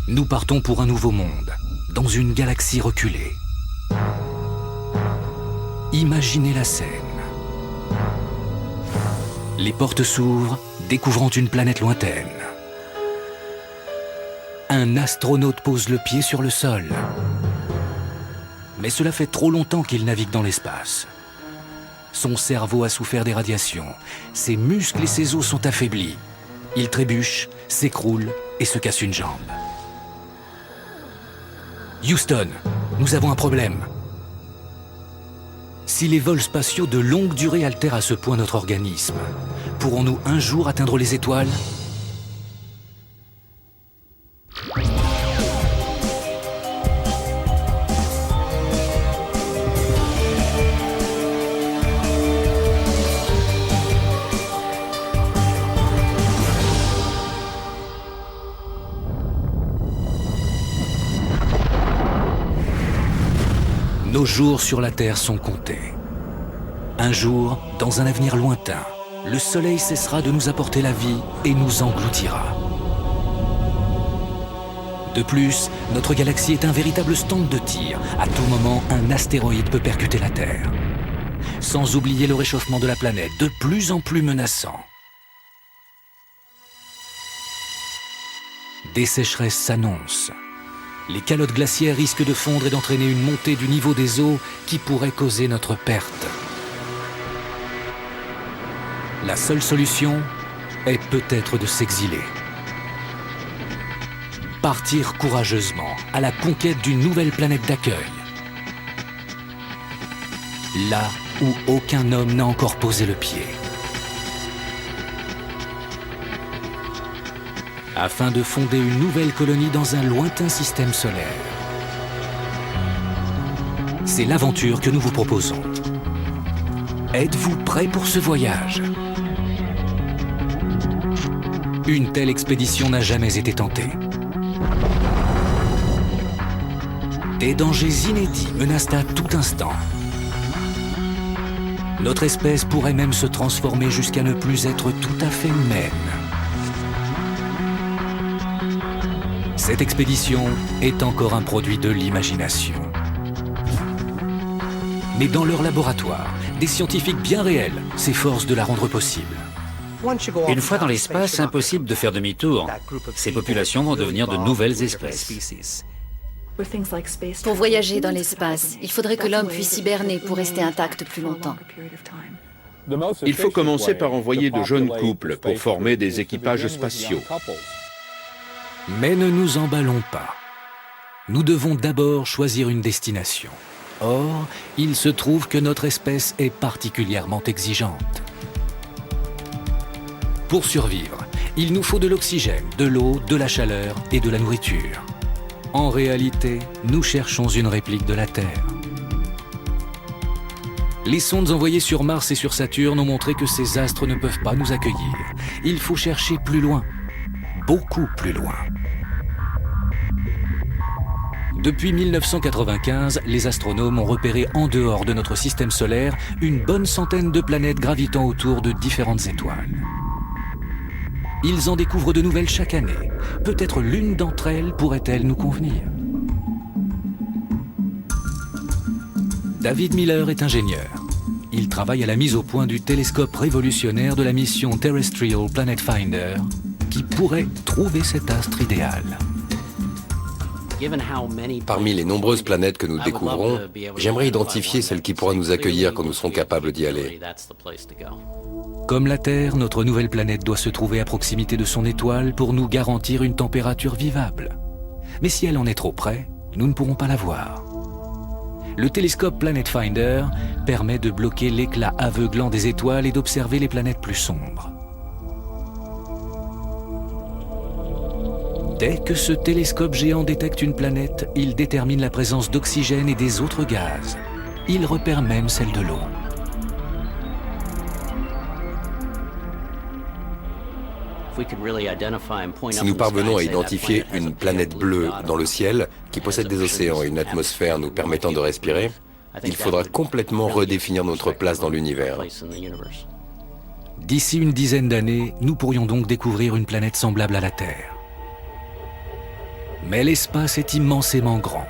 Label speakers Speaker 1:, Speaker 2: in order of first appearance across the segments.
Speaker 1: Nous partons pour un nouveau monde, dans une galaxie reculée. Imaginez la scène. Les portes s'ouvrent, découvrant une planète lointaine. Un astronaute pose le pied sur le sol. Mais cela fait trop longtemps qu'il navigue dans l'espace. Son cerveau a souffert des radiations. Ses muscles et ses os sont affaiblis. Il trébuche, s'écroule et se casse une jambe. Houston, nous avons un problème. Si les vols spatiaux de longue durée altèrent à ce point notre organisme, pourrons-nous un jour atteindre les étoiles ? Nos jours sur la Terre sont comptés. Un jour, dans un avenir lointain, le Soleil cessera de nous apporter la vie et nous engloutira. De plus, notre galaxie est un véritable stand de tir. À tout moment, un astéroïde peut percuter la Terre. Sans oublier le réchauffement de la planète, de plus en plus menaçant. Des sécheresses s'annoncent. Les calottes glaciaires risquent de fondre et d'entraîner une montée du niveau des eaux qui pourrait causer notre perte. La seule solution est peut-être de s'exiler. Partir courageusement à la conquête d'une nouvelle planète d'accueil. Là où aucun homme n'a encore posé le pied. Afin de fonder une nouvelle colonie dans un lointain système solaire. C'est l'aventure que nous vous proposons. Êtes-vous prêts pour ce voyage ? Une telle expédition n'a jamais été tentée. Des dangers inédits menacent à tout instant. Notre espèce pourrait même se transformer jusqu'à ne plus être tout à fait humaine. Cette expédition est encore un produit de l'imagination. Mais dans leur laboratoire, des scientifiques bien réels s'efforcent de la rendre possible.
Speaker 2: Une fois dans l'espace, impossible de faire demi-tour. Ces populations vont devenir de nouvelles espèces.
Speaker 3: Pour voyager dans l'espace, il faudrait que l'homme puisse hiberner pour rester intact plus longtemps.
Speaker 4: Il faut commencer par envoyer de jeunes couples pour former des équipages spatiaux.
Speaker 1: Mais ne nous emballons pas. Nous devons d'abord choisir une destination. Or, il se trouve que notre espèce est particulièrement exigeante. Pour survivre, il nous faut de l'oxygène, de l'eau, de la chaleur et de la nourriture. En réalité, nous cherchons une réplique de la Terre. Les sondes envoyées sur Mars et sur Saturne ont montré que ces astres ne peuvent pas nous accueillir. Il faut chercher plus loin. Beaucoup plus loin. Depuis 1995, les astronomes ont repéré en dehors de notre système solaire une bonne centaine de planètes gravitant autour de différentes étoiles. Ils en découvrent de nouvelles chaque année. Peut-être l'une d'entre elles pourrait-elle nous convenir. David Miller est ingénieur. Il travaille à la mise au point du télescope révolutionnaire de la mission Terrestrial Planet Finder, qui pourrait trouver cet astre idéal.
Speaker 5: Parmi les nombreuses planètes que nous découvrons, j'aimerais identifier celle qui pourra nous accueillir quand nous serons capables d'y aller.
Speaker 1: Comme la Terre, notre nouvelle planète doit se trouver à proximité de son étoile pour nous garantir une température vivable. Mais si elle en est trop près, nous ne pourrons pas la voir. Le télescope Planet Finder permet de bloquer l'éclat aveuglant des étoiles et d'observer les planètes plus sombres. Dès que ce télescope géant détecte une planète, il détermine la présence d'oxygène et des autres gaz. Il repère même celle de l'eau.
Speaker 5: Si nous parvenons à identifier une planète bleue dans le ciel qui possède des océans et une atmosphère nous permettant de respirer, il faudra complètement redéfinir notre place dans l'univers.
Speaker 1: D'ici une dizaine d'années, nous pourrions donc découvrir une planète semblable à la Terre. Mais l'espace est immensément grand.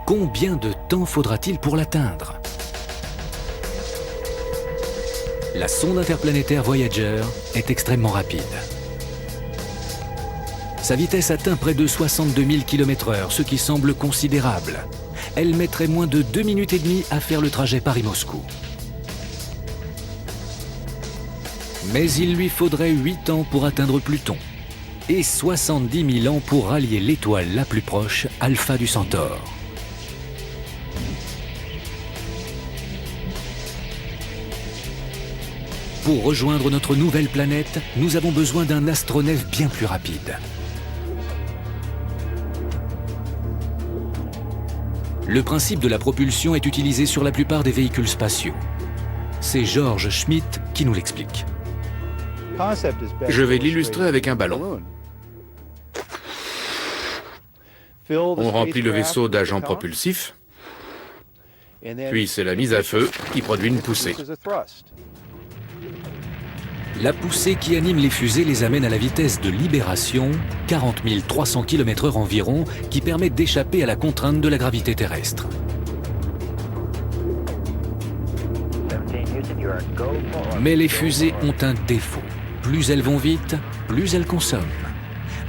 Speaker 1: Combien de temps faudra-t-il pour l'atteindre? La sonde interplanétaire Voyager est extrêmement rapide. Sa vitesse atteint près de 62 000 km/h, ce qui semble considérable. Elle mettrait moins de 2 minutes et demie à faire le trajet Paris-Moscou. Mais il lui faudrait 8 ans pour atteindre Pluton et 70 000 ans pour rallier l'étoile la plus proche, Alpha du Centaure. Pour rejoindre notre nouvelle planète, nous avons besoin d'un astronef bien plus rapide. Le principe de la propulsion est utilisé sur la plupart des véhicules spatiaux. C'est George Schmidt qui nous l'explique.
Speaker 4: Je vais l'illustrer avec un ballon. On remplit le vaisseau d'agents propulsifs, puis c'est la mise à feu qui produit une poussée.
Speaker 1: La poussée qui anime les fusées les amène à la vitesse de libération, 40 300 km/h environ, qui permet d'échapper à la contrainte de la gravité terrestre. Mais les fusées ont un défaut. Plus elles vont vite, plus elles consomment.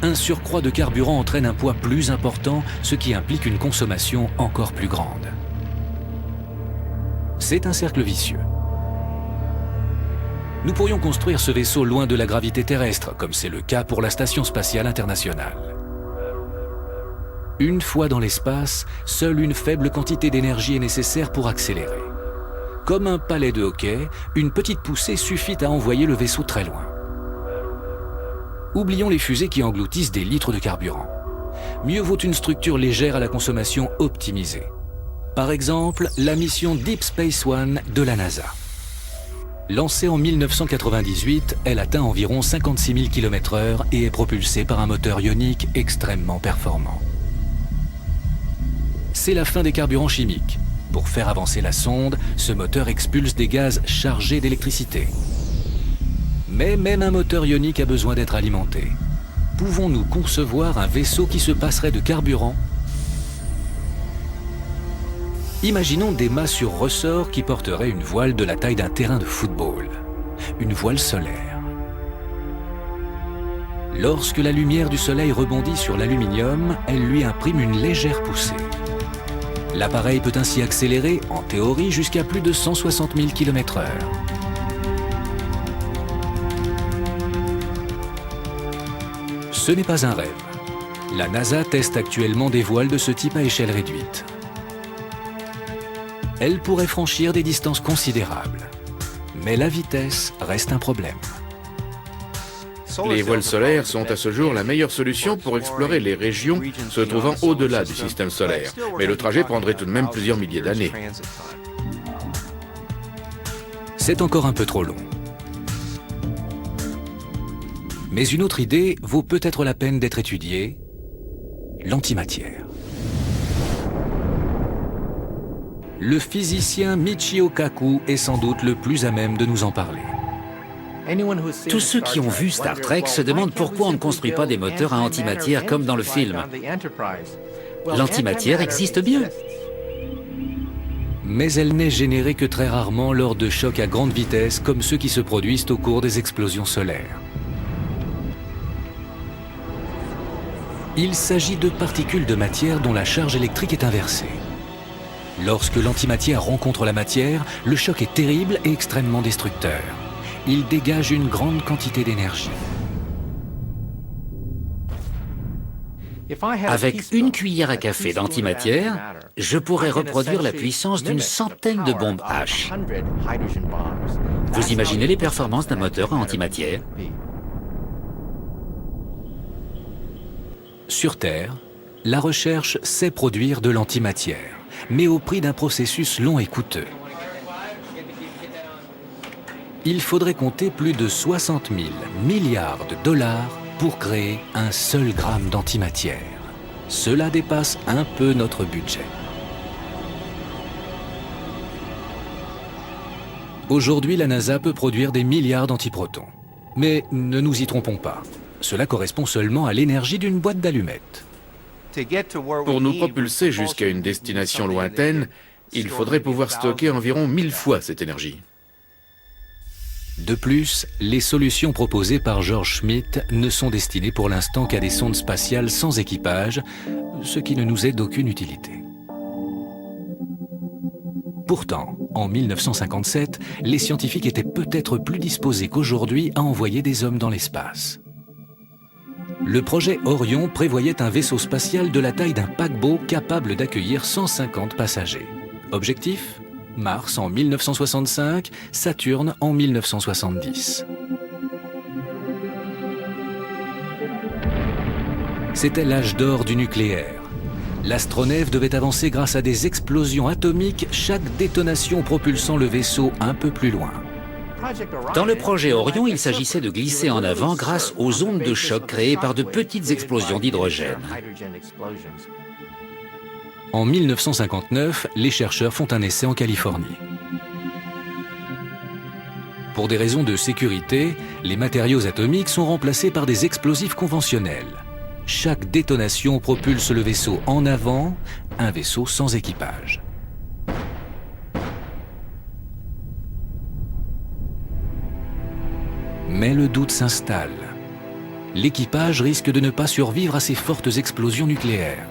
Speaker 1: Un surcroît de carburant entraîne un poids plus important, ce qui implique une consommation encore plus grande. C'est un cercle vicieux. Nous pourrions construire ce vaisseau loin de la gravité terrestre, comme c'est le cas pour la Station spatiale internationale. Une fois dans l'espace, seule une faible quantité d'énergie est nécessaire pour accélérer. Comme un palais de hockey, une petite poussée suffit à envoyer le vaisseau très loin. Oublions les fusées qui engloutissent des litres de carburant. Mieux vaut une structure légère à la consommation optimisée. Par exemple, la mission Deep Space One de la NASA. Lancée en 1998, elle atteint environ 56 000 km/h et est propulsée par un moteur ionique extrêmement performant. C'est la fin des carburants chimiques. Pour faire avancer la sonde, ce moteur expulse des gaz chargés d'électricité. Mais même un moteur ionique a besoin d'être alimenté. Pouvons-nous concevoir un vaisseau qui se passerait de carburant ? Imaginons des mâts sur ressort qui porteraient une voile de la taille d'un terrain de football. Une voile solaire. Lorsque la lumière du soleil rebondit sur l'aluminium, elle lui imprime une légère poussée. L'appareil peut ainsi accélérer, en théorie, jusqu'à plus de 160 000 km/h. Ce n'est pas un rêve. La NASA teste actuellement des voiles de ce type à échelle réduite. Elle pourrait franchir des distances considérables. Mais la vitesse reste un problème.
Speaker 4: Les voiles solaires sont à ce jour la meilleure solution pour explorer les régions se trouvant au-delà du système solaire. Mais le trajet prendrait tout de même plusieurs milliers d'années.
Speaker 1: C'est encore un peu trop long. Mais une autre idée vaut peut-être la peine d'être étudiée, l'antimatière. Le physicien Michio Kaku est sans doute le plus à même de nous en parler.
Speaker 2: Tous ceux qui ont vu Star Trek se demandent pourquoi on ne construit pas des moteurs à antimatière comme dans le film. L'antimatière existe bien.
Speaker 1: Mais elle n'est générée que très rarement lors de chocs à grande vitesse comme ceux qui se produisent au cours des explosions solaires. Il s'agit de particules de matière dont la charge électrique est inversée. Lorsque l'antimatière rencontre la matière, le choc est terrible et extrêmement destructeur. Il dégage une grande quantité d'énergie.
Speaker 2: Avec une cuillère à café d'antimatière, je pourrais reproduire la puissance d'une centaine de bombes H. Vous imaginez les performances d'un moteur à antimatière?
Speaker 1: Sur Terre, la recherche sait produire de l'antimatière, mais au prix d'un processus long et coûteux. Il faudrait compter plus de 60 000 milliards de dollars pour créer un seul gramme d'antimatière. Cela dépasse un peu notre budget. Aujourd'hui, la NASA peut produire des milliards d'antiprotons. Mais ne nous y trompons pas. cela correspond seulement à l'énergie d'une boîte d'allumettes.
Speaker 4: Pour nous propulser jusqu'à une destination lointaine, il faudrait pouvoir stocker environ 1000 fois cette énergie.
Speaker 1: De plus, les solutions proposées par George Schmidt ne sont destinées pour l'instant qu'à des sondes spatiales sans équipage, ce qui ne nous est d'aucune utilité. Pourtant, en 1957, les scientifiques étaient peut-être plus disposés qu'aujourd'hui à envoyer des hommes dans l'espace. Le projet Orion prévoyait un vaisseau spatial de la taille d'un paquebot capable d'accueillir 150 passagers. Objectif ? Mars en 1965, Saturne en 1970. C'était l'âge d'or du nucléaire. L'astronef devait avancer grâce à des explosions atomiques, chaque détonation propulsant le vaisseau un peu plus loin.
Speaker 2: Dans le projet Orion, il s'agissait de glisser en avant grâce aux ondes de choc créées par de petites explosions d'hydrogène.
Speaker 1: En 1959, les chercheurs font un essai en Californie. Pour des raisons de sécurité, les matériaux atomiques sont remplacés par des explosifs conventionnels. Chaque détonation propulse le vaisseau en avant, un vaisseau sans équipage. Mais le doute s'installe. L'équipage risque de ne pas survivre à ces fortes explosions nucléaires.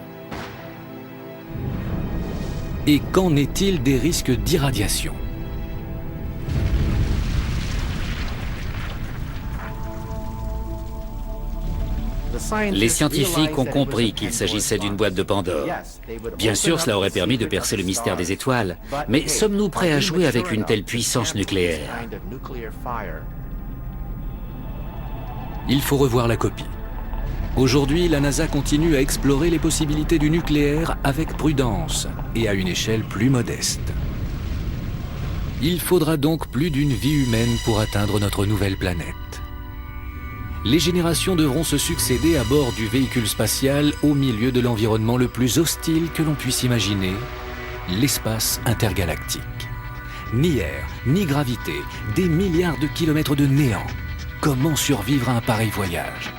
Speaker 1: Et qu'en est-il des risques d'irradiation ?
Speaker 2: Les scientifiques ont compris qu'il s'agissait d'une boîte de Pandore. Bien sûr, cela aurait permis de percer le mystère des étoiles, mais sommes-nous prêts à jouer avec une telle puissance nucléaire ?
Speaker 1: Il faut revoir la copie. Aujourd'hui, la NASA continue à explorer les possibilités du nucléaire avec prudence et à une échelle plus modeste. Il faudra donc plus d'une vie humaine pour atteindre notre nouvelle planète. Les générations devront se succéder à bord du véhicule spatial au milieu de l'environnement le plus hostile que l'on puisse imaginer, l'espace intergalactique. Ni air, ni gravité, des milliards de kilomètres de néant. Comment survivre à un pareil voyage ?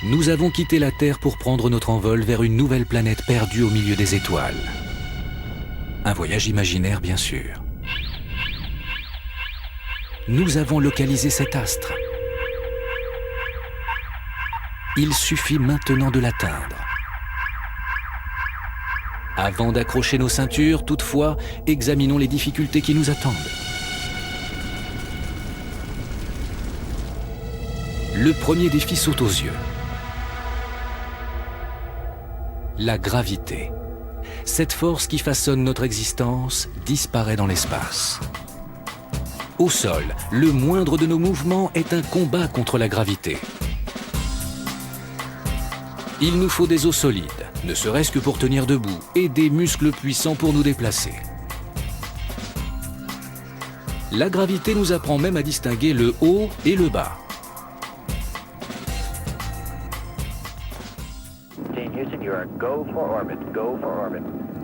Speaker 1: Nous avons quitté la Terre pour prendre notre envol vers une nouvelle planète perdue au milieu des étoiles. Un voyage imaginaire, bien sûr. Nous avons localisé cet astre. Il suffit maintenant de l'atteindre. Avant d'accrocher nos ceintures, toutefois, examinons les difficultés qui nous attendent. Le premier défi saute aux yeux. La gravité. Cette force qui façonne notre existence disparaît dans l'espace. Au sol, le moindre de nos mouvements est un combat contre la gravité. Il nous faut des os solides, ne serait-ce que pour tenir debout, et des muscles puissants pour nous déplacer. La gravité nous apprend même à distinguer le haut et le bas.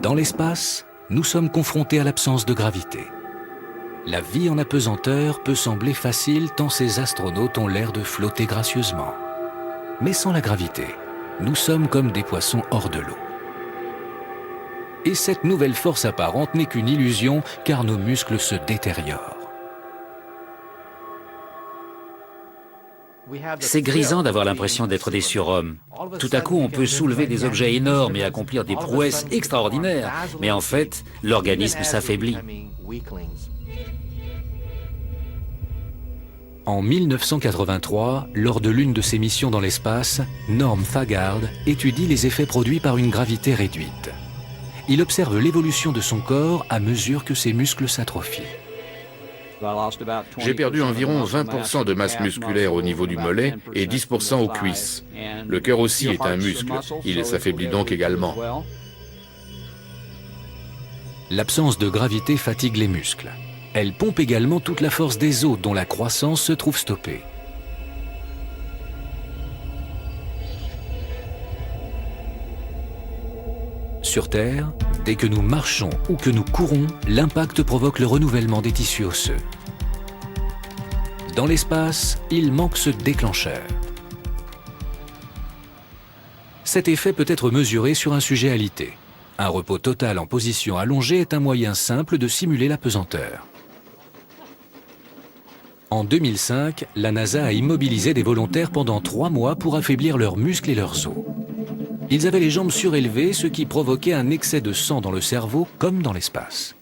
Speaker 1: Dans l'espace, nous sommes confrontés à l'absence de gravité. La vie en apesanteur peut sembler facile tant ces astronautes ont l'air de flotter gracieusement. Mais sans la gravité, nous sommes comme des poissons hors de l'eau. Et cette nouvelle force apparente n'est qu'une illusion car nos muscles se détériorent.
Speaker 2: C'est grisant d'avoir l'impression d'être des surhommes. Tout à coup, on peut soulever des objets énormes et accomplir des prouesses extraordinaires. Mais en fait, l'organisme s'affaiblit.
Speaker 1: En 1983, lors de l'une de ses missions dans l'espace, Norm Thagard étudie les effets produits par une gravité réduite. Il observe l'évolution de son corps à mesure que ses muscles s'atrophient.
Speaker 4: J'ai perdu environ 20% de masse musculaire au niveau du mollet et 10% aux cuisses. Le cœur aussi est un muscle, il s'affaiblit donc également.
Speaker 1: L'absence de gravité fatigue les muscles. Elle pompe également toute la force des os dont la croissance se trouve stoppée. sur Terre, dès que nous marchons ou que nous courons, l'impact provoque le renouvellement des tissus osseux. Dans l'espace, il manque ce déclencheur. Cet effet peut être mesuré sur un sujet alité. Un repos total en position allongée est un moyen simple de simuler la pesanteur. En 2005, la NASA a immobilisé des volontaires pendant 3 mois pour affaiblir leurs muscles et leurs os. Ils avaient les jambes surélevées, ce qui provoquait un excès de sang dans le cerveau comme dans l'espace.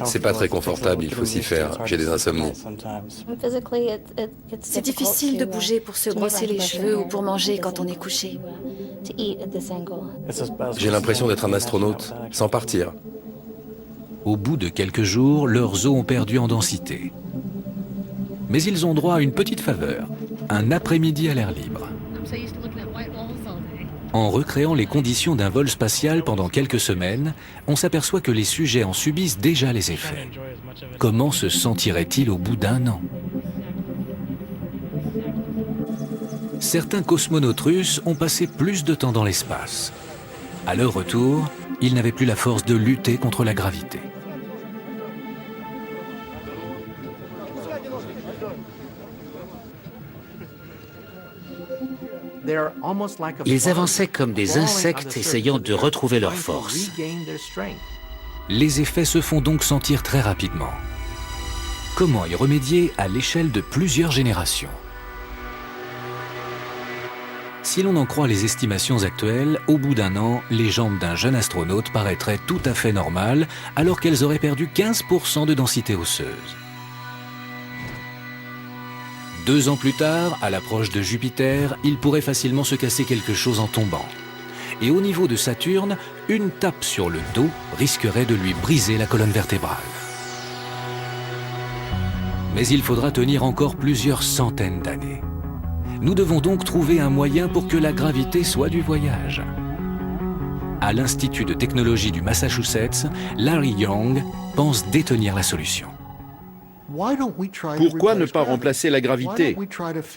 Speaker 5: C'est pas très confortable, il faut s'y faire. J'ai des insomnies.
Speaker 3: C'est difficile de bouger pour se brosser les cheveux ou pour manger quand on est couché.
Speaker 5: J'ai l'impression d'être un astronaute, sans partir.
Speaker 1: Au bout de quelques jours, leurs os ont perdu en densité. Mais ils ont droit à une petite faveur, un après-midi à l'air libre. En recréant les conditions d'un vol spatial pendant quelques semaines, on s'aperçoit que les sujets en subissent déjà les effets. Comment se sentiraient-ils au bout d'1 an? Certains cosmonautes russes ont passé plus de temps dans l'espace. À leur retour, ils n'avaient plus la force de lutter contre la gravité.
Speaker 2: Ils avançaient comme des insectes essayant de retrouver leur force.
Speaker 1: Les effets se font donc sentir très rapidement. Comment y remédier à l'échelle de plusieurs générations? Si l'on en croit les estimations actuelles, au bout d'1 an, les jambes d'un jeune astronaute paraîtraient tout à fait normales, alors qu'elles auraient perdu 15% de densité osseuse. 2 ans plus tard, à l'approche de Jupiter, il pourrait facilement se casser quelque chose en tombant. Et au niveau de Saturne, une tape sur le dos risquerait de lui briser la colonne vertébrale. Mais il faudra tenir encore plusieurs centaines d'années. Nous devons donc trouver un moyen pour que la gravité soit du voyage. À l'Institut de technologie du Massachusetts, Larry Young pense détenir la solution.
Speaker 4: Pourquoi ne pas remplacer la gravité?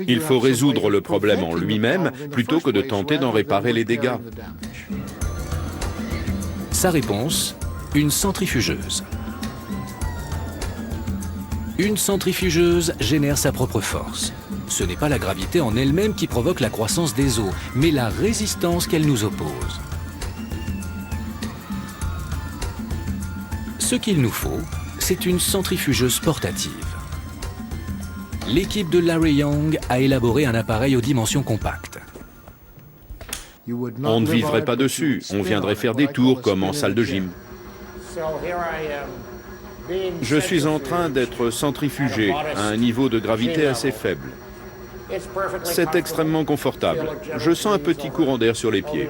Speaker 4: Il faut résoudre le problème en lui-même plutôt que de tenter d'en réparer les dégâts.
Speaker 1: Sa réponse, une centrifugeuse. Une centrifugeuse génère sa propre force. Ce n'est pas la gravité en elle-même qui provoque la croissance des os, mais la résistance qu'elle nous oppose. Ce qu'il nous faut, c'est une centrifugeuse portative. L'équipe de Larry Young a élaboré un appareil aux dimensions compactes.
Speaker 4: On ne vivrait pas dessus, on viendrait faire des tours comme en salle de gym. Je suis en train d'être centrifugé à un niveau de gravité assez faible. C'est extrêmement confortable. Je sens un petit courant d'air sur les pieds.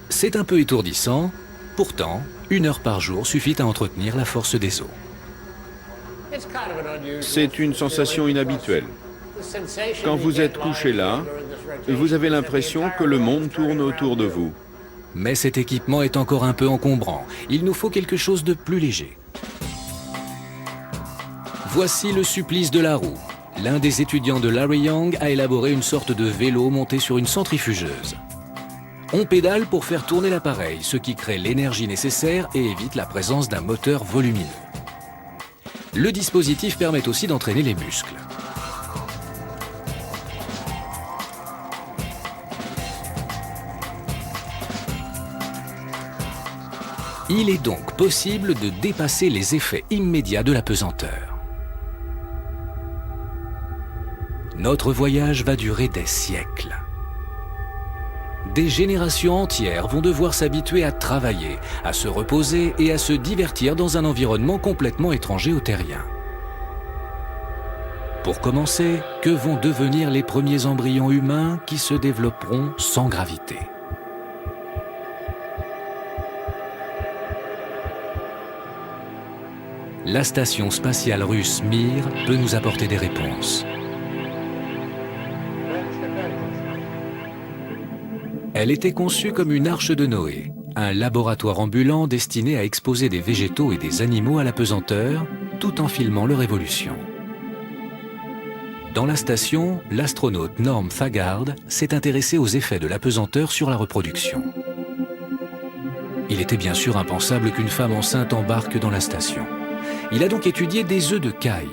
Speaker 1: C'est un peu étourdissant, pourtant, 1 heure par jour suffit à entretenir la force des os.
Speaker 4: C'est une sensation inhabituelle. Quand vous êtes couché là, vous avez l'impression que le monde tourne autour de vous.
Speaker 1: Mais cet équipement est encore un peu encombrant. Il nous faut quelque chose de plus léger. Voici le supplice de la roue. L'un des étudiants de Larry Young a élaboré une sorte de vélo monté sur une centrifugeuse. On pédale pour faire tourner l'appareil, ce qui crée l'énergie nécessaire et évite la présence d'un moteur volumineux. Le dispositif permet aussi d'entraîner les muscles. Il est donc possible de dépasser les effets immédiats de la pesanteur. Notre voyage va durer des siècles. Des générations entières vont devoir s'habituer à travailler, à se reposer et à se divertir dans un environnement complètement étranger au terrien. Pour commencer, que vont devenir les premiers embryons humains qui se développeront sans gravité? La station spatiale russe Mir peut nous apporter des réponses. Elle était conçue comme une arche de Noé, un laboratoire ambulant destiné à exposer des végétaux et des animaux à la pesanteur, tout en filmant leur évolution. Dans la station, l'astronaute Norm Thagard s'est intéressé aux effets de l'apesanteur sur la reproduction. Il était bien sûr impensable qu'une femme enceinte embarque dans la station. Il a donc étudié des œufs de caille.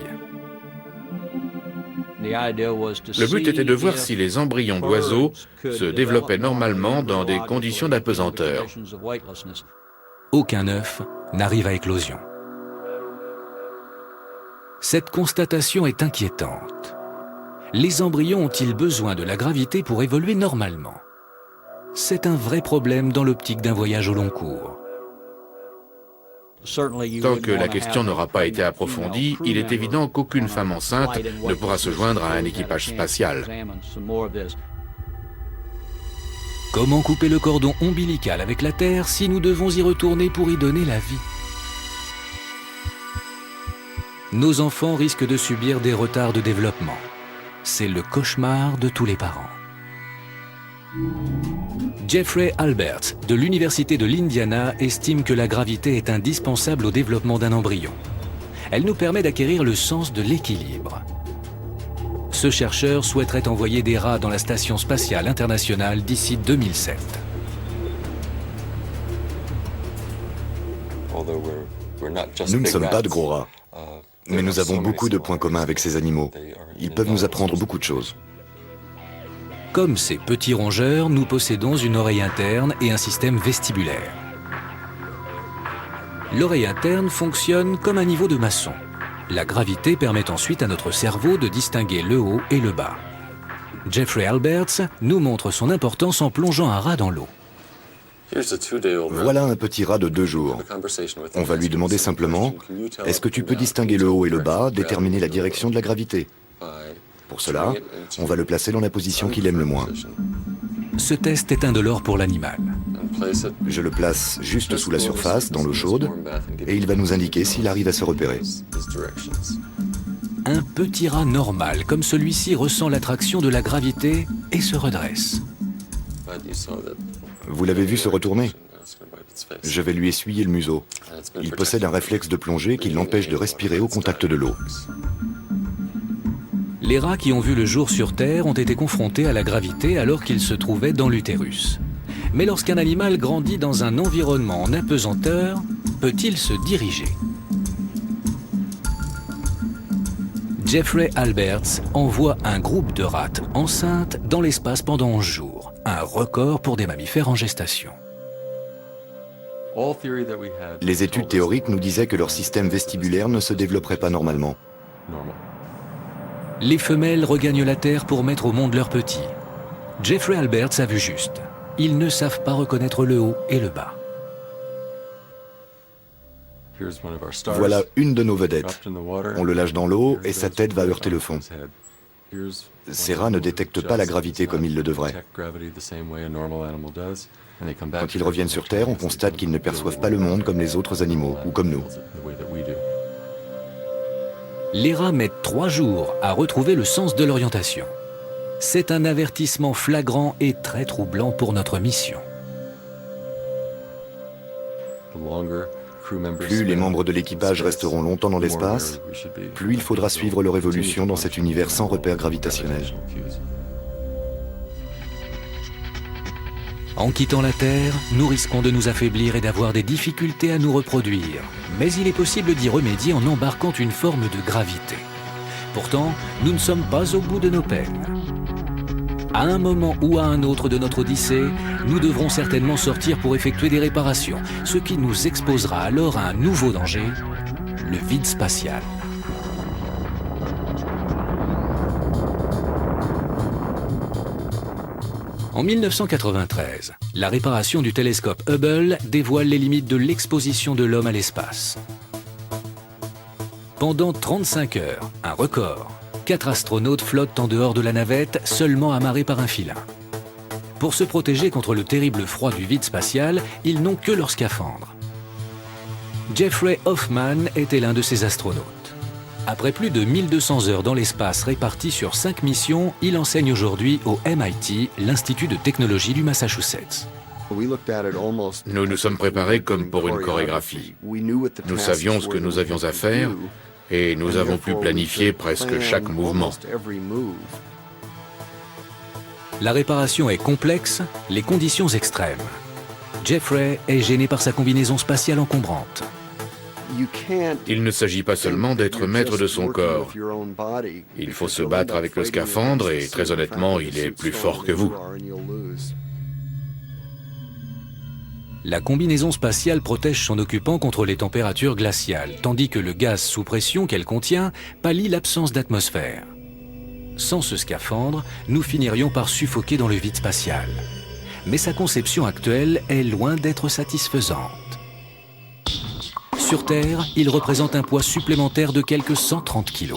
Speaker 6: Le but était de voir si les embryons d'oiseaux se développaient normalement dans des conditions d'apesanteur.
Speaker 1: Aucun œuf n'arrive à éclosion. Cette constatation est inquiétante. Les embryons ont-ils besoin de la gravité pour évoluer normalement? C'est un vrai problème dans l'optique d'un voyage au long cours.
Speaker 6: Tant que la question n'aura pas été approfondie, il est évident qu'aucune femme enceinte ne pourra se joindre à un équipage spatial.
Speaker 1: Comment couper le cordon ombilical avec la Terre si nous devons y retourner pour y donner la vie? Nos enfants risquent de subir des retards de développement. C'est le cauchemar de tous les parents. Jeffrey Alberts, de l'Université de l'Indiana, estime que la gravité est indispensable au développement d'un embryon. Elle nous permet d'acquérir le sens de l'équilibre. Ce chercheur souhaiterait envoyer des rats dans la Station spatiale internationale d'ici 2007.
Speaker 7: Nous ne sommes pas de gros rats, mais nous avons beaucoup de points communs avec ces animaux. Ils peuvent nous apprendre beaucoup de choses.
Speaker 1: Comme ces petits rongeurs, nous possédons une oreille interne et un système vestibulaire. L'oreille interne fonctionne comme un niveau de maçon. La gravité permet ensuite à notre cerveau de distinguer le haut et le bas. Jeffrey Alberts nous montre son importance en plongeant un rat dans l'eau.
Speaker 7: Voilà un petit rat de 2 jours. On va lui demander simplement, est-ce que tu peux distinguer le haut et le bas, déterminer la direction de la gravité? Pour cela, on va le placer dans la position qu'il aime le moins.
Speaker 1: Ce test est indolore pour l'animal.
Speaker 7: Je le place juste sous la surface, dans l'eau chaude, et il va nous indiquer s'il arrive à se repérer.
Speaker 1: Un petit rat normal comme celui-ci ressent l'attraction de la gravité et se redresse.
Speaker 7: Vous l'avez vu se retourner? Je vais lui essuyer le museau. Il possède un réflexe de plongée qui l'empêche de respirer au contact de l'eau.
Speaker 1: Les rats qui ont vu le jour sur Terre ont été confrontés à la gravité alors qu'ils se trouvaient dans l'utérus. Mais lorsqu'un animal grandit dans un environnement en apesanteur, peut-il se diriger? Jeffrey Alberts envoie un groupe de rats enceintes dans l'espace pendant 11 jours, un record pour des mammifères en gestation.
Speaker 7: Les études théoriques nous disaient que leur système vestibulaire ne se développerait pas normalement.
Speaker 1: Les femelles regagnent la Terre pour mettre au monde leurs petits. Jeffrey Alberts a vu juste. Ils ne savent pas reconnaître le haut et le bas.
Speaker 7: Voilà une de nos vedettes. On le lâche dans l'eau et sa tête va heurter le fond. Ces rats ne détectent pas la gravité comme ils le devraient. Quand ils reviennent sur Terre, on constate qu'ils ne perçoivent pas le monde comme les autres animaux, ou comme nous.
Speaker 1: Les rats mettent 3 jours à retrouver le sens de l'orientation. C'est un avertissement flagrant et très troublant pour notre mission.
Speaker 7: Plus les membres de l'équipage resteront longtemps dans l'espace, plus il faudra suivre leur évolution dans cet univers sans repère gravitationnel.
Speaker 1: En quittant la Terre, nous risquons de nous affaiblir et d'avoir des difficultés à nous reproduire. Mais il est possible d'y remédier en embarquant une forme de gravité. Pourtant, nous ne sommes pas au bout de nos peines. À un moment ou à un autre de notre odyssée, nous devrons certainement sortir pour effectuer des réparations, ce qui nous exposera alors à un nouveau danger, le vide spatial. En 1993, la réparation du télescope Hubble dévoile les limites de l'exposition de l'homme à l'espace. Pendant 35 heures, un record, 4 astronautes flottent en dehors de la navette, seulement amarrés par un filin. Pour se protéger contre le terrible froid du vide spatial, ils n'ont que leur scaphandre. Jeffrey Hoffman était l'un de ces astronautes. Après plus de 1200 heures dans l'espace réparties sur 5 missions, il enseigne aujourd'hui au MIT, l'Institut de technologie du Massachusetts.
Speaker 6: Nous nous sommes préparés comme pour une chorégraphie. Nous savions ce que nous avions à faire Et nous avons pu planifier presque chaque mouvement.
Speaker 1: La réparation est complexe, les conditions extrêmes. Jeffrey est gêné par sa combinaison spatiale encombrante.
Speaker 6: Il ne s'agit pas seulement d'être maître de son corps. Il faut se battre avec le scaphandre et très honnêtement, il est plus fort que vous.
Speaker 1: La combinaison spatiale protège son occupant contre les températures glaciales, tandis que le gaz sous pression qu'elle contient pallie l'absence d'atmosphère. Sans ce scaphandre, nous finirions par suffoquer dans le vide spatial. Mais sa conception actuelle est loin d'être satisfaisante. Sur Terre, il représente un poids supplémentaire de quelques 130 kg.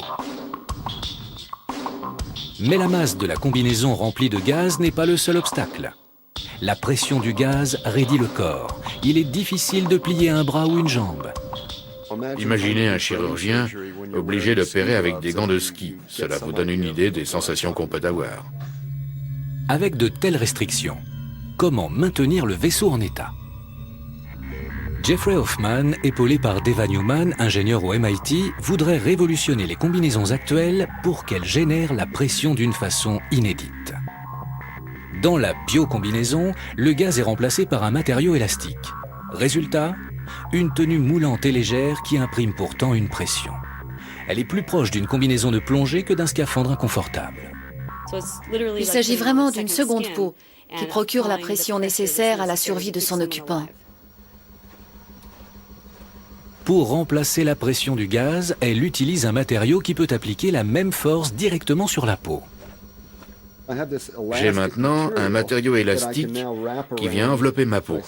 Speaker 1: Mais la masse de la combinaison remplie de gaz n'est pas le seul obstacle. La pression du gaz raidit le corps. Il est difficile de plier un bras ou une jambe.
Speaker 6: Imaginez un chirurgien obligé d'opérer avec des gants de ski. Cela vous donne une idée des sensations qu'on peut avoir.
Speaker 1: Avec de telles restrictions, comment maintenir le vaisseau en état? Jeffrey Hoffman, épaulé par Deva Newman, ingénieur au MIT, voudrait révolutionner les combinaisons actuelles pour qu'elles génèrent la pression d'une façon inédite. Dans la biocombinaison, le gaz est remplacé par un matériau élastique. Résultat, une tenue moulante et légère qui imprime pourtant une pression. Elle est plus proche d'une combinaison de plongée que d'un scaphandre inconfortable.
Speaker 3: Il s'agit vraiment d'une seconde peau qui procure la pression nécessaire à la survie de son occupant.
Speaker 1: Pour remplacer la pression du gaz, elle utilise un matériau qui peut appliquer la même force directement sur la peau.
Speaker 6: J'ai maintenant un matériau élastique qui vient envelopper ma peau.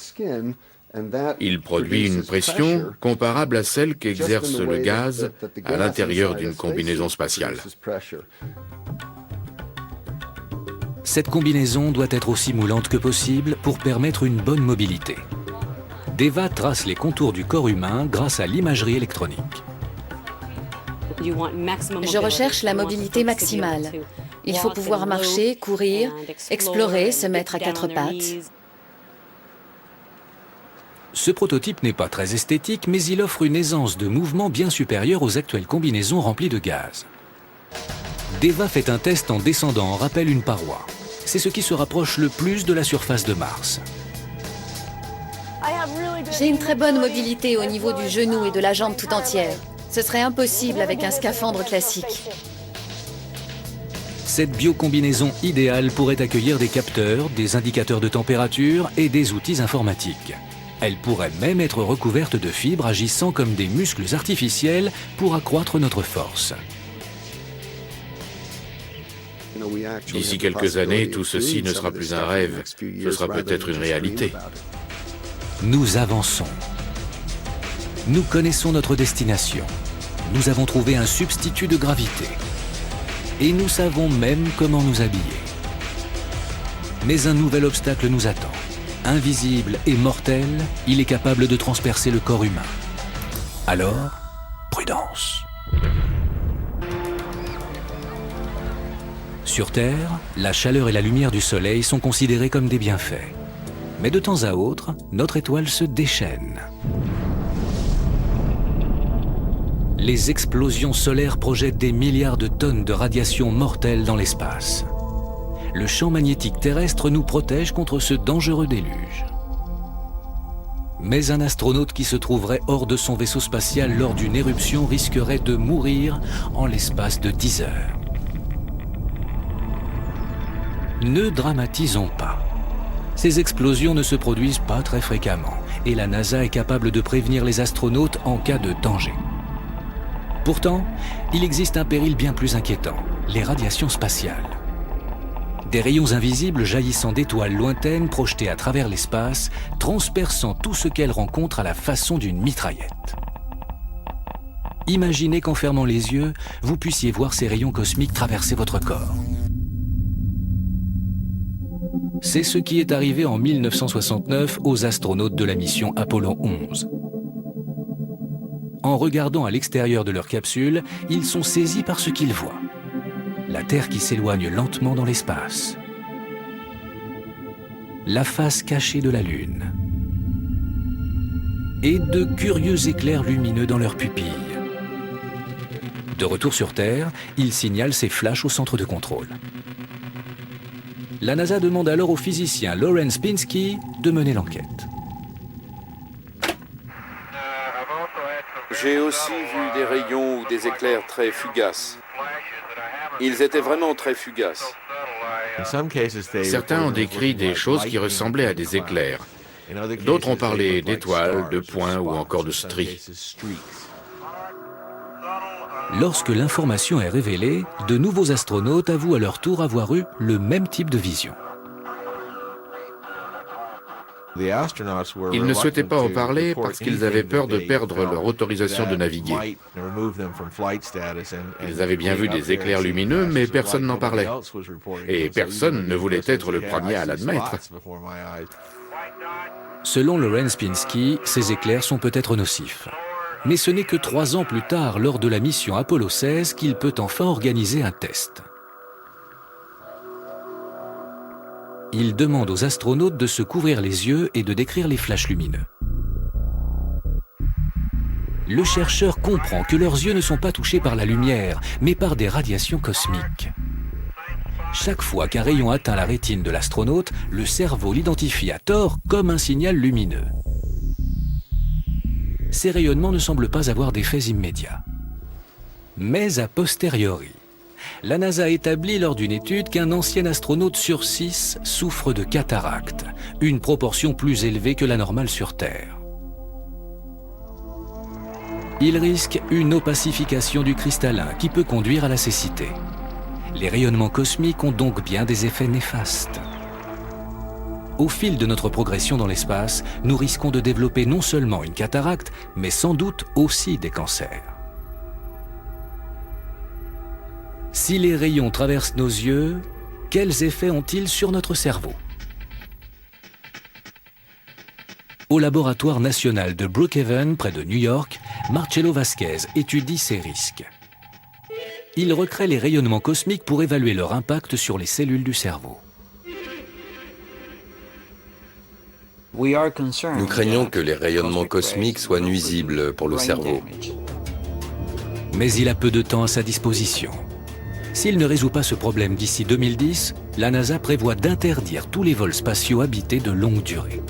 Speaker 6: Il produit une pression comparable à celle qu'exerce le gaz à l'intérieur d'une combinaison spatiale.
Speaker 1: Cette combinaison doit être aussi moulante que possible pour permettre une bonne mobilité. Deva trace les contours du corps humain grâce à l'imagerie électronique.
Speaker 3: Je recherche la mobilité maximale. Il faut pouvoir marcher, courir, explorer, se mettre à quatre pattes.
Speaker 1: Ce prototype n'est pas très esthétique, mais il offre une aisance de mouvement bien supérieure aux actuelles combinaisons remplies de gaz. Deva fait un test en descendant en rappel une paroi. C'est ce qui se rapproche le plus de la surface de Mars.
Speaker 3: J'ai une très bonne mobilité au niveau du genou et de la jambe tout entière. Ce serait impossible avec un scaphandre classique.
Speaker 1: Cette biocombinaison idéale pourrait accueillir des capteurs, des indicateurs de température et des outils informatiques. Elle pourrait même être recouverte de fibres agissant comme des muscles artificiels pour accroître notre force.
Speaker 6: D'ici quelques années, tout ceci ne sera plus un rêve, ce sera peut-être une réalité.
Speaker 1: Nous avançons. Nous connaissons notre destination. Nous avons trouvé un substitut de gravité. Et nous savons même comment nous habiller. Mais un nouvel obstacle nous attend. Invisible et mortel, il est capable de transpercer le corps humain. Alors, prudence. Sur Terre, la chaleur et la lumière du Soleil sont considérées comme des bienfaits. Mais de temps à autre, notre étoile se déchaîne. Les explosions solaires projettent des milliards de tonnes de radiation mortelle dans l'espace. Le champ magnétique terrestre nous protège contre ce dangereux déluge. Mais un astronaute qui se trouverait hors de son vaisseau spatial lors d'une éruption risquerait de mourir en l'espace de 10 heures. Ne dramatisons pas. Ces explosions ne se produisent pas très fréquemment et la NASA est capable de prévenir les astronautes en cas de danger. Pourtant, il existe un péril bien plus inquiétant, les radiations spatiales. Des rayons invisibles jaillissant d'étoiles lointaines projetées à travers l'espace, transperçant tout ce qu'elles rencontrent à la façon d'une mitraillette. Imaginez qu'en fermant les yeux, vous puissiez voir ces rayons cosmiques traverser votre corps. C'est ce qui est arrivé en 1969 aux astronautes de la mission Apollo 11. En regardant à l'extérieur de leur capsule, ils sont saisis par ce qu'ils voient. La Terre qui s'éloigne lentement dans l'espace. La face cachée de la Lune. Et de curieux éclairs lumineux dans leurs pupilles. De retour sur Terre, il signale ses flashs au centre de contrôle. La NASA demande alors au physicien Lawrence Pinsky de mener l'enquête.
Speaker 4: J'ai aussi vu des rayons ou des éclairs très fugaces. Ils étaient vraiment très fugaces.
Speaker 6: Certains ont décrit des choses qui ressemblaient à des éclairs. D'autres ont parlé d'étoiles, de points ou encore de stries.
Speaker 1: Lorsque l'information est révélée, de nouveaux astronautes avouent à leur tour avoir eu le même type de vision.
Speaker 6: Ils ne souhaitaient pas en parler parce qu'ils avaient peur de perdre leur autorisation de naviguer. Ils avaient bien vu des éclairs lumineux, mais personne n'en parlait. Et personne ne voulait être le premier à l'admettre.
Speaker 1: Selon Lawrence Pinsky, ces éclairs sont peut-être nocifs. Mais ce n'est que 3 ans plus tard, lors de la mission Apollo 16, qu'il peut enfin organiser un test. Il demande aux astronautes de se couvrir les yeux et de décrire les flashs lumineux. Le chercheur comprend que leurs yeux ne sont pas touchés par la lumière, mais par des radiations cosmiques. Chaque fois qu'un rayon atteint la rétine de l'astronaute, le cerveau l'identifie à tort comme un signal lumineux. Ces rayonnements ne semblent pas avoir d'effets immédiats. Mais a posteriori, la NASA a établi lors d'une étude qu'un ancien astronaute sur 6 souffre de cataracte, une proportion plus élevée que la normale sur Terre. Il risque une opacification du cristallin qui peut conduire à la cécité. Les rayonnements cosmiques ont donc bien des effets néfastes. Au fil de notre progression dans l'espace, nous risquons de développer non seulement une cataracte, mais sans doute aussi des cancers. Si les rayons traversent nos yeux, quels effets ont-ils sur notre cerveau? Au laboratoire national de Brookhaven, près de New York, Marcello Vasquez étudie ces risques. Il recrée les rayonnements cosmiques pour évaluer leur impact sur les cellules du cerveau.
Speaker 5: Nous craignons que les rayonnements cosmiques soient nuisibles pour le cerveau.
Speaker 1: Mais il a peu de temps à sa disposition. S'il ne résout pas ce problème d'ici 2010, la NASA prévoit d'interdire tous les vols spatiaux habités de longue durée.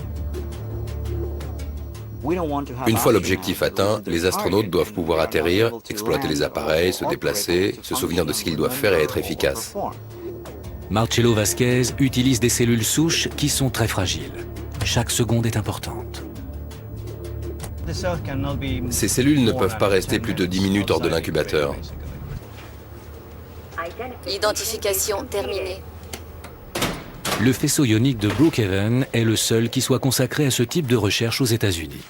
Speaker 5: Une fois l'objectif atteint, les astronautes doivent pouvoir atterrir, exploiter les appareils, se déplacer, se souvenir de ce qu'ils doivent faire et être efficaces.
Speaker 1: Marcello Vasquez utilise des cellules souches qui sont très fragiles. Chaque seconde est importante.
Speaker 5: Ces cellules ne peuvent pas rester plus de 10 minutes hors de l'incubateur.
Speaker 3: Identification terminée.
Speaker 1: Le faisceau ionique de Brookhaven est le seul qui soit consacré à ce type de recherche aux États-Unis.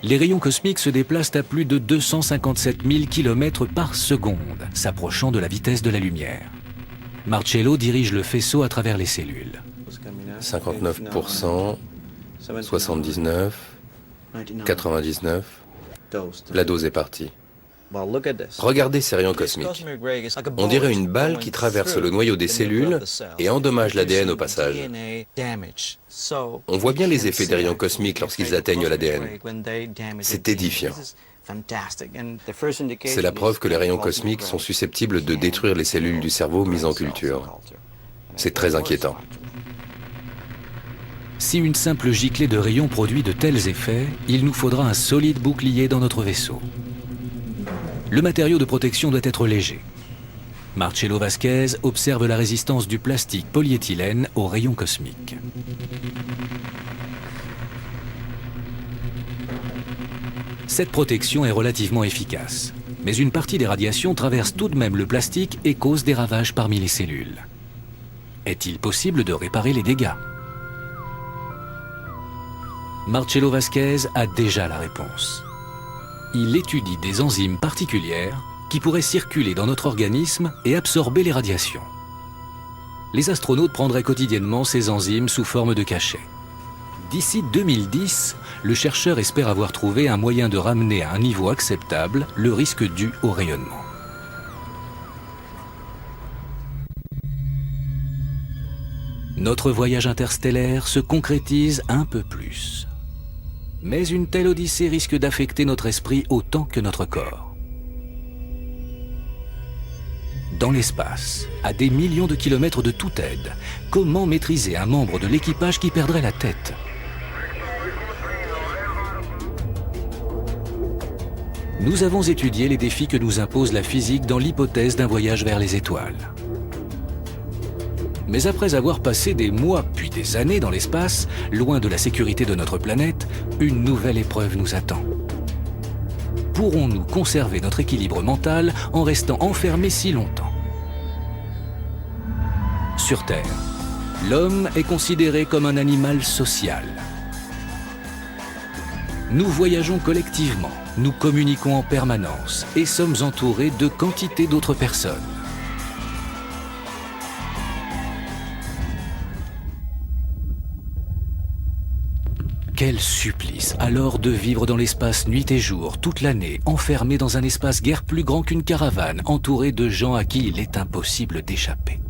Speaker 1: Les rayons cosmiques se déplacent à plus de 257 000 km par seconde, s'approchant de la vitesse de la lumière. Marcello dirige le faisceau à travers les cellules.
Speaker 5: 59%, 79%, 99%, la dose est partie. Regardez ces rayons cosmiques. On dirait une balle qui traverse le noyau des cellules et endommage l'ADN au passage. On voit bien les effets des rayons cosmiques lorsqu'ils atteignent l'ADN. C'est édifiant. C'est la preuve que les rayons cosmiques sont susceptibles de détruire les cellules du cerveau mises en culture. C'est très inquiétant.
Speaker 1: Si une simple giclée de rayons produit de tels effets, il nous faudra un solide bouclier dans notre vaisseau. Le matériau de protection doit être léger. Marcello Vasquez observe la résistance du plastique polyéthylène aux rayons cosmiques. Cette protection est relativement efficace, mais une partie des radiations traverse tout de même le plastique et cause des ravages parmi les cellules. Est-il possible de réparer les dégâts? Marcello Vasquez a déjà la réponse. Il étudie des enzymes particulières qui pourraient circuler dans notre organisme et absorber les radiations. Les astronautes prendraient quotidiennement ces enzymes sous forme de cachets. D'ici 2010, le chercheur espère avoir trouvé un moyen de ramener à un niveau acceptable le risque dû au rayonnement. Notre voyage interstellaire se concrétise un peu plus. Mais une telle odyssée risque d'affecter notre esprit autant que notre corps. Dans l'espace, à des millions de kilomètres de toute aide, comment maîtriser un membre de l'équipage qui perdrait la tête? Nous avons étudié les défis que nous impose la physique dans l'hypothèse d'un voyage vers les étoiles. Mais après avoir passé des mois puis des années dans l'espace, loin de la sécurité de notre planète, une nouvelle épreuve nous attend. Pourrons-nous conserver notre équilibre mental en restant enfermés si longtemps? Sur Terre, l'homme est considéré comme un animal social. Nous voyageons collectivement, nous communiquons en permanence et sommes entourés de quantité d'autres personnes. Quel supplice alors de vivre dans l'espace nuit et jour, toute l'année, enfermé dans un espace guère plus grand qu'une caravane, entouré de gens à qui il est impossible d'échapper.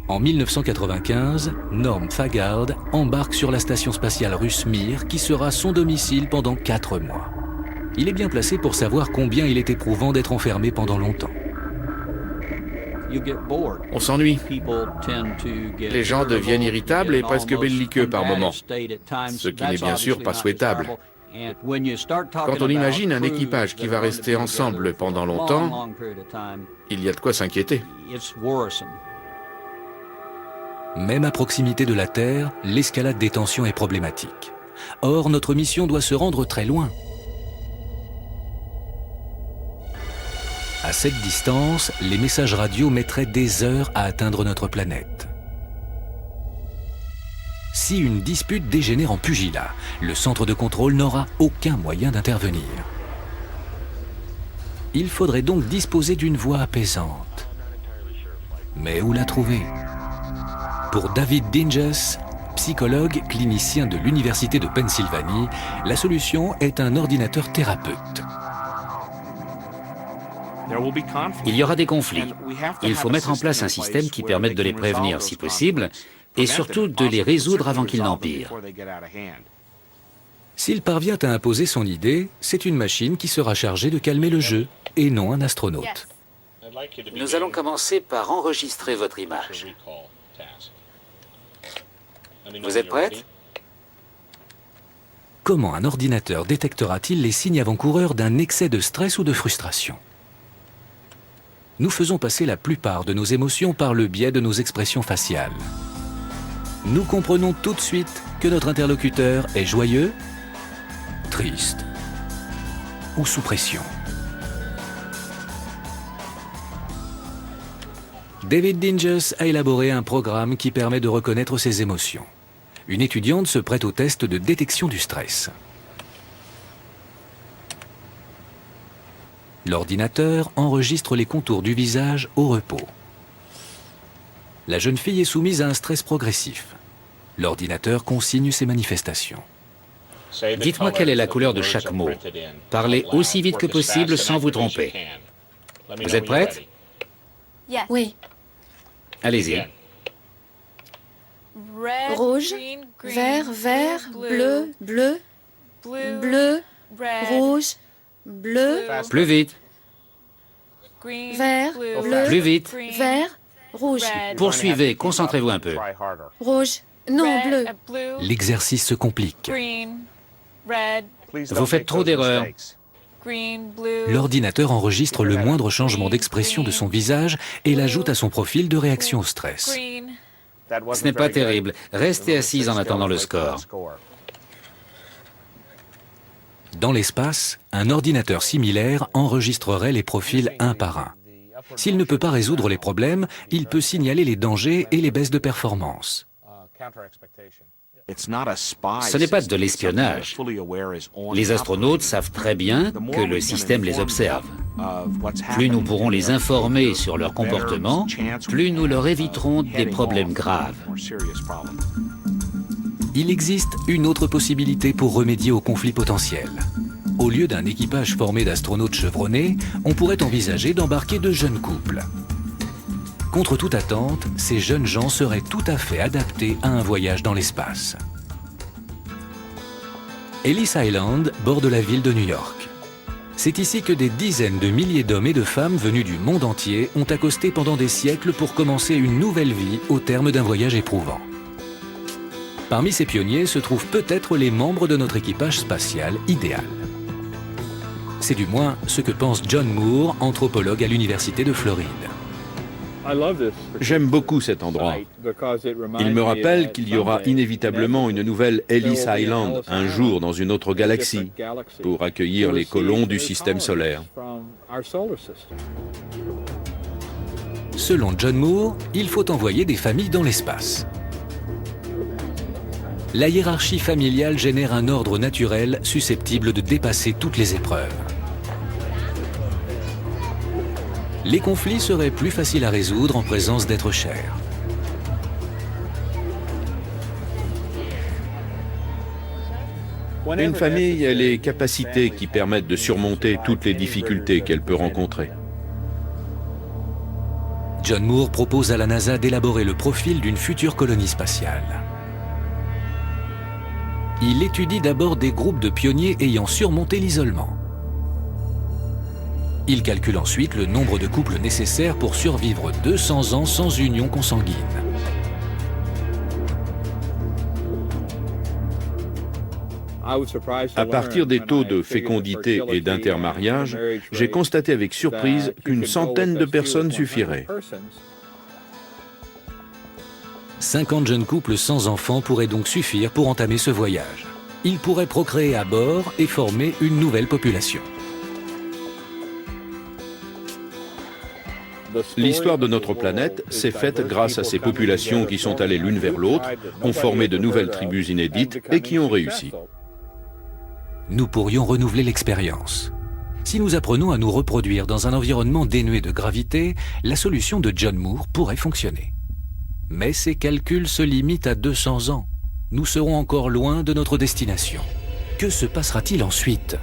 Speaker 1: En 1995, Norm Thagard embarque sur la station spatiale russe Mir, qui sera son domicile pendant 4 mois. Il est bien placé pour savoir combien il est éprouvant d'être enfermé pendant longtemps.
Speaker 6: On s'ennuie. Les gens deviennent irritables et presque belliqueux par moments, ce qui n'est bien sûr pas souhaitable. Quand on imagine un équipage qui va rester ensemble pendant longtemps, il y a de quoi s'inquiéter.
Speaker 1: Même à proximité de la Terre, l'escalade des tensions est problématique. Or, notre mission doit se rendre très loin. À cette distance, les messages radio mettraient des heures à atteindre notre planète. Si une dispute dégénère en pugilat, le centre de contrôle n'aura aucun moyen d'intervenir. Il faudrait donc disposer d'une voix apaisante. Mais où la trouver? Pour David Dinges, psychologue clinicien de l'Université de Pennsylvanie, la solution est un ordinateur thérapeute.
Speaker 2: Il y aura des conflits. Il faut mettre en place un système qui permette de les prévenir si possible et surtout de les résoudre avant qu'ils n'empirent.
Speaker 1: S'il parvient à imposer son idée, c'est une machine qui sera chargée de calmer le jeu et non un astronaute.
Speaker 2: Nous allons commencer par enregistrer votre image. Vous êtes prête?
Speaker 1: Comment un ordinateur détectera-t-il les signes avant-coureurs d'un excès de stress ou de frustration? Nous faisons passer la plupart de nos émotions par le biais de nos expressions faciales. Nous comprenons tout de suite que notre interlocuteur est joyeux, triste ou sous pression. David Dinges a élaboré un programme qui permet de reconnaître ses émotions. Une étudiante se prête au test de détection du stress. L'ordinateur enregistre les contours du visage au repos. La jeune fille est soumise à un stress progressif. L'ordinateur consigne ses manifestations.
Speaker 2: Dites-moi quelle est la couleur de chaque mot. Parlez aussi vite que possible sans vous tromper. Vous êtes prête?
Speaker 3: Oui.
Speaker 2: Allez-y.
Speaker 3: Rouge, vert, vert, bleu, bleu, bleu, rouge, bleu,
Speaker 2: Plus vite,
Speaker 3: vert, bleu,
Speaker 2: plus vite.
Speaker 3: vert, rouge,
Speaker 2: Poursuivez, concentrez-vous un peu.
Speaker 3: rouge, non, bleu.
Speaker 1: L'exercice se complique.
Speaker 2: Vous faites trop d'erreurs.
Speaker 1: L'ordinateur enregistre le moindre changement d'expression de son visage et l'ajoute à son profil de réaction au stress.
Speaker 2: Ce n'est pas terrible. Restez assise en attendant le score.
Speaker 1: Dans l'espace, un ordinateur similaire enregistrerait les profils un par un. S'il ne peut pas résoudre les problèmes, il peut signaler les dangers et les baisses de performance.
Speaker 2: Ce n'est pas de l'espionnage. Les astronautes savent très bien que le système les observe. Plus nous pourrons les informer sur leur comportement, plus nous leur éviterons des problèmes graves.
Speaker 1: Il existe une autre possibilité pour remédier aux conflits potentiels. Au lieu d'un équipage formé d'astronautes chevronnés, on pourrait envisager d'embarquer de jeunes couples. Contre toute attente, ces jeunes gens seraient tout à fait adaptés à un voyage dans l'espace. Ellis Island borde la ville de New York. C'est ici que des dizaines de milliers d'hommes et de femmes venus du monde entier ont accosté pendant des siècles pour commencer une nouvelle vie au terme d'un voyage éprouvant. Parmi ces pionniers se trouvent peut-être les membres de notre équipage spatial idéal. C'est du moins ce que pense John Moore, anthropologue à l'Université de Floride.
Speaker 4: J'aime beaucoup cet endroit. Il me rappelle qu'il y aura inévitablement une nouvelle Ellis Island un jour dans une autre galaxie pour accueillir les colons du système solaire.
Speaker 1: Selon John Moore, il faut envoyer des familles dans l'espace. La hiérarchie familiale génère un ordre naturel susceptible de dépasser toutes les épreuves. Les conflits seraient plus faciles à résoudre en présence d'êtres chers.
Speaker 4: Une famille a les capacités qui permettent de surmonter toutes les difficultés qu'elle peut rencontrer.
Speaker 1: John Moore propose à la NASA d'élaborer le profil d'une future colonie spatiale. Il étudie d'abord des groupes de pionniers ayant surmonté l'isolement. Il calcule ensuite le nombre de couples nécessaires pour survivre 200 ans sans union consanguine.
Speaker 4: À partir des taux de fécondité et d'intermariage, j'ai constaté avec surprise qu'une centaine de personnes suffiraient.
Speaker 1: 50 jeunes couples sans enfants pourraient donc suffire pour entamer ce voyage. Ils pourraient procréer à bord et former une nouvelle population.
Speaker 4: L'histoire de notre planète s'est faite grâce à ces populations qui sont allées l'une vers l'autre, ont formé de nouvelles tribus inédites et qui ont réussi.
Speaker 1: Nous pourrions renouveler l'expérience. Si nous apprenons à nous reproduire dans un environnement dénué de gravité, la solution de John Moore pourrait fonctionner. Mais ces calculs se limitent à 200 ans. Nous serons encore loin de notre destination. Que se passera-t-il ensuite ?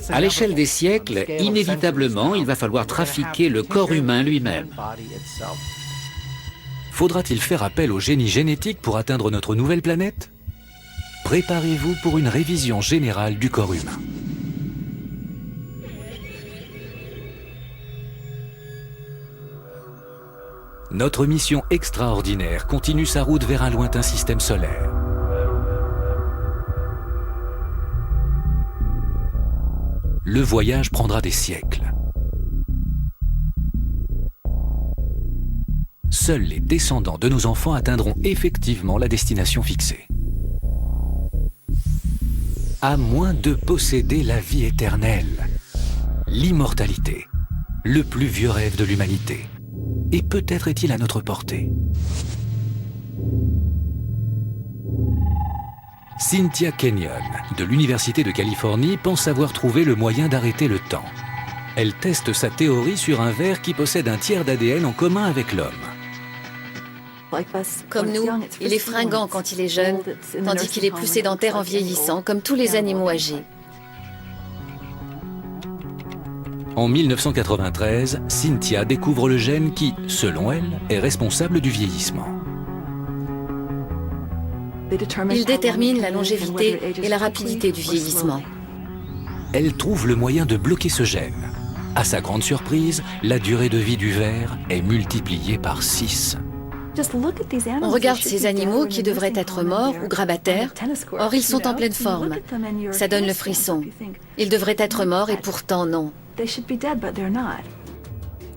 Speaker 2: À l'échelle des siècles, inévitablement, il va falloir trafiquer le corps humain lui-même.
Speaker 1: Faudra-t-il faire appel au génie génétique pour atteindre notre nouvelle planète ? Préparez-vous pour une révision générale du corps humain. Notre mission extraordinaire continue sa route vers un lointain système solaire. Le voyage prendra des siècles. Seuls les descendants de nos enfants atteindront effectivement la destination fixée. À moins de posséder la vie éternelle, l'immortalité, le plus vieux rêve de l'humanité. Et peut-être est-il à notre portée. Cynthia Kenyon, de l'Université de Californie, pense avoir trouvé le moyen d'arrêter le temps. Elle teste sa théorie sur un ver qui possède un tiers d'ADN en commun avec l'homme.
Speaker 3: Comme nous, il est fringant quand il est jeune, tandis qu'il est plus sédentaire en vieillissant, comme tous les animaux âgés.
Speaker 1: En 1993, Cynthia découvre le gène qui, selon elle, est responsable du vieillissement.
Speaker 3: Il détermine la longévité et la rapidité du vieillissement.
Speaker 1: Elle trouve le moyen de bloquer ce gène. À sa grande surprise, la durée de vie du ver est multipliée par 6.
Speaker 3: On regarde ces animaux qui devraient être morts ou grabataires, or ils sont en pleine forme. Ça donne le frisson. Ils devraient être morts et pourtant non.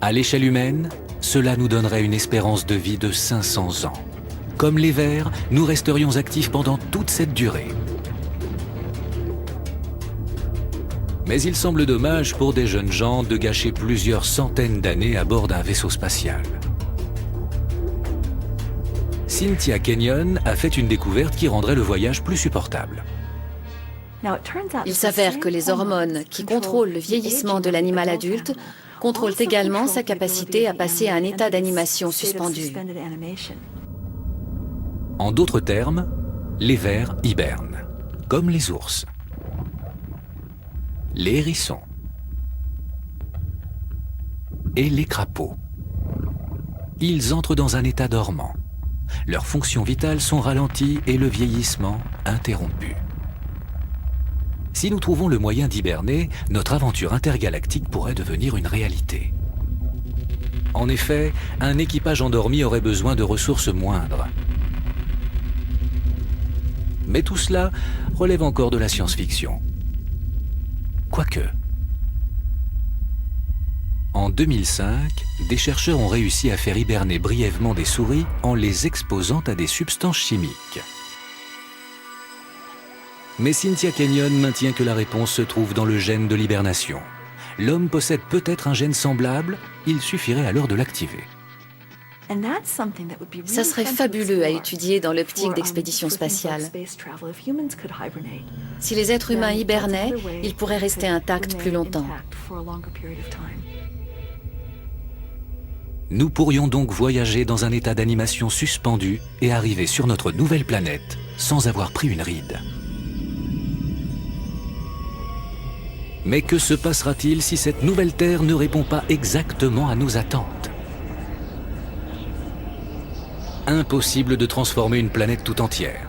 Speaker 1: À l'échelle humaine, cela nous donnerait une espérance de vie de 500 ans. Comme les vers, nous resterions actifs pendant toute cette durée. Mais il semble dommage pour des jeunes gens de gâcher plusieurs centaines d'années à bord d'un vaisseau spatial. Cynthia Kenyon a fait une découverte qui rendrait le voyage plus supportable.
Speaker 3: Il s'avère que les hormones qui contrôlent le vieillissement de l'animal adulte contrôlent également sa capacité à passer à un état d'animation suspendu.
Speaker 1: En d'autres termes, les vers hibernent, comme les ours, les hérissons et les crapauds. Ils entrent dans un état dormant. Leurs fonctions vitales sont ralenties et le vieillissement interrompu. Si nous trouvons le moyen d'hiberner, notre aventure intergalactique pourrait devenir une réalité. En effet, un équipage endormi aurait besoin de ressources moindres. Mais tout cela relève encore de la science-fiction. Quoique. En 2005, des chercheurs ont réussi à faire hiberner brièvement des souris en les exposant à des substances chimiques. Mais Cynthia Kenyon maintient que la réponse se trouve dans le gène de l'hibernation. L'homme possède peut-être un gène semblable, il suffirait alors de l'activer.
Speaker 3: Ça serait fabuleux à étudier dans l'optique d'expédition spatiale. Si les êtres humains hibernaient, ils pourraient rester intacts plus longtemps.
Speaker 1: Nous pourrions donc voyager dans un état d'animation suspendu et arriver sur notre nouvelle planète sans avoir pris une ride. Mais que se passera-t-il si cette nouvelle Terre ne répond pas exactement à nos attentes? Impossible de transformer une planète tout entière.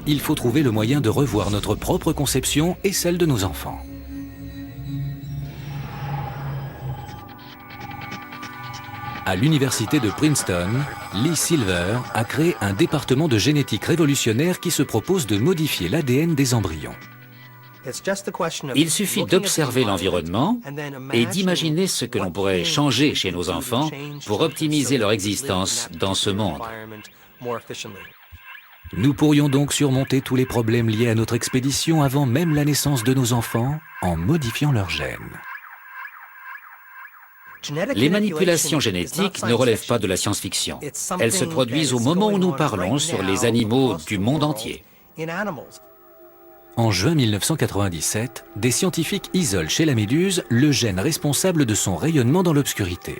Speaker 1: Il faut trouver le moyen de revoir notre propre conception et celle de nos enfants. À l'université de Princeton, Lee Silver a créé un département de génétique révolutionnaire qui se propose de modifier l'ADN des embryons.
Speaker 2: Il suffit d'observer l'environnement et d'imaginer ce que l'on pourrait changer chez nos enfants pour optimiser leur existence dans ce monde.
Speaker 1: Nous pourrions donc surmonter tous les problèmes liés à notre expédition avant même la naissance de nos enfants en modifiant leurs gènes.
Speaker 2: Les manipulations génétiques ne relèvent pas de la science-fiction. Elles se produisent au moment où nous parlons sur les animaux du monde entier.
Speaker 1: En juin 1997, des scientifiques isolent chez la méduse le gène responsable de son rayonnement dans l'obscurité.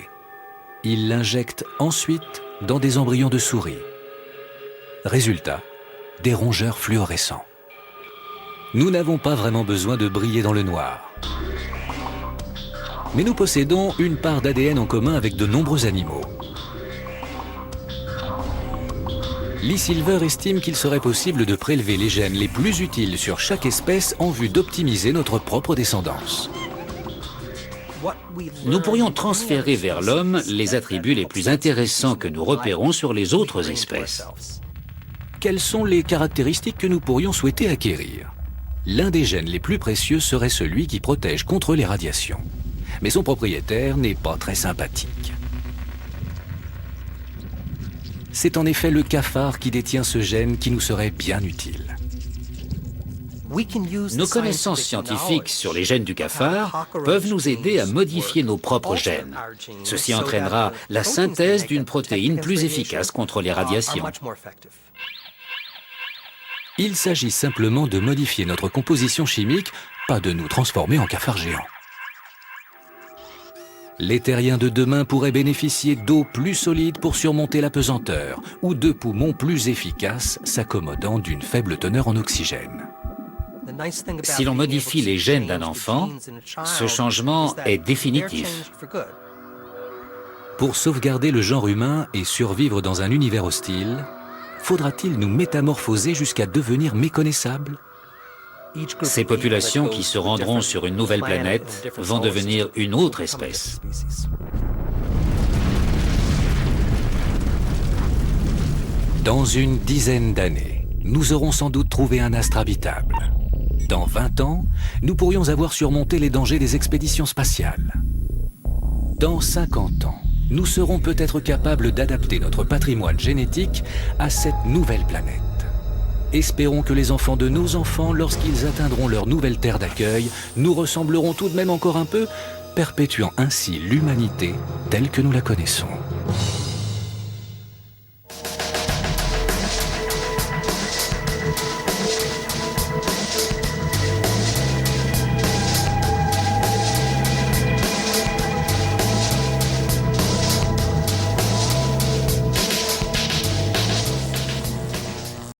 Speaker 1: Ils l'injectent ensuite dans des embryons de souris. Résultat, des rongeurs fluorescents. Nous n'avons pas vraiment besoin de briller dans le noir. Mais nous possédons une part d'ADN en commun avec de nombreux animaux. Lee Silver estime qu'il serait possible de prélever les gènes les plus utiles sur chaque espèce en vue d'optimiser notre propre descendance.
Speaker 2: Nous pourrions transférer vers l'homme les attributs les plus intéressants que nous repérons sur les autres espèces.
Speaker 1: Quelles sont les caractéristiques que nous pourrions souhaiter acquérir? L'un des gènes les plus précieux serait celui qui protège contre les radiations. Mais son propriétaire n'est pas très sympathique. C'est en effet le cafard qui détient ce gène qui nous serait bien utile.
Speaker 2: Nos connaissances scientifiques sur les gènes du cafard peuvent nous aider à modifier nos propres gènes. Ceci entraînera la synthèse d'une protéine plus efficace contre les radiations.
Speaker 1: Il s'agit simplement de modifier notre composition chimique, pas de nous transformer en cafards géants. Les terriens de demain pourraient bénéficier d'eau plus solide pour surmonter la pesanteur, ou de poumons plus efficaces s'accommodant d'une faible teneur en oxygène.
Speaker 2: Si l'on modifie les gènes d'un enfant, ce changement est définitif.
Speaker 1: Pour sauvegarder le genre humain et survivre dans un univers hostile, faudra-t-il nous métamorphoser jusqu'à devenir méconnaissables?
Speaker 2: Ces populations qui se rendront sur une nouvelle planète vont devenir une autre espèce.
Speaker 1: Dans une dizaine d'années, nous aurons sans doute trouvé un astre habitable. Dans 20 ans, nous pourrions avoir surmonté les dangers des expéditions spatiales. Dans 50 ans, nous serons peut-être capables d'adapter notre patrimoine génétique à cette nouvelle planète. Espérons que les enfants de nos enfants, lorsqu'ils atteindront leur nouvelle terre d'accueil, nous ressembleront tout de même encore un peu, perpétuant ainsi l'humanité telle que nous la connaissons.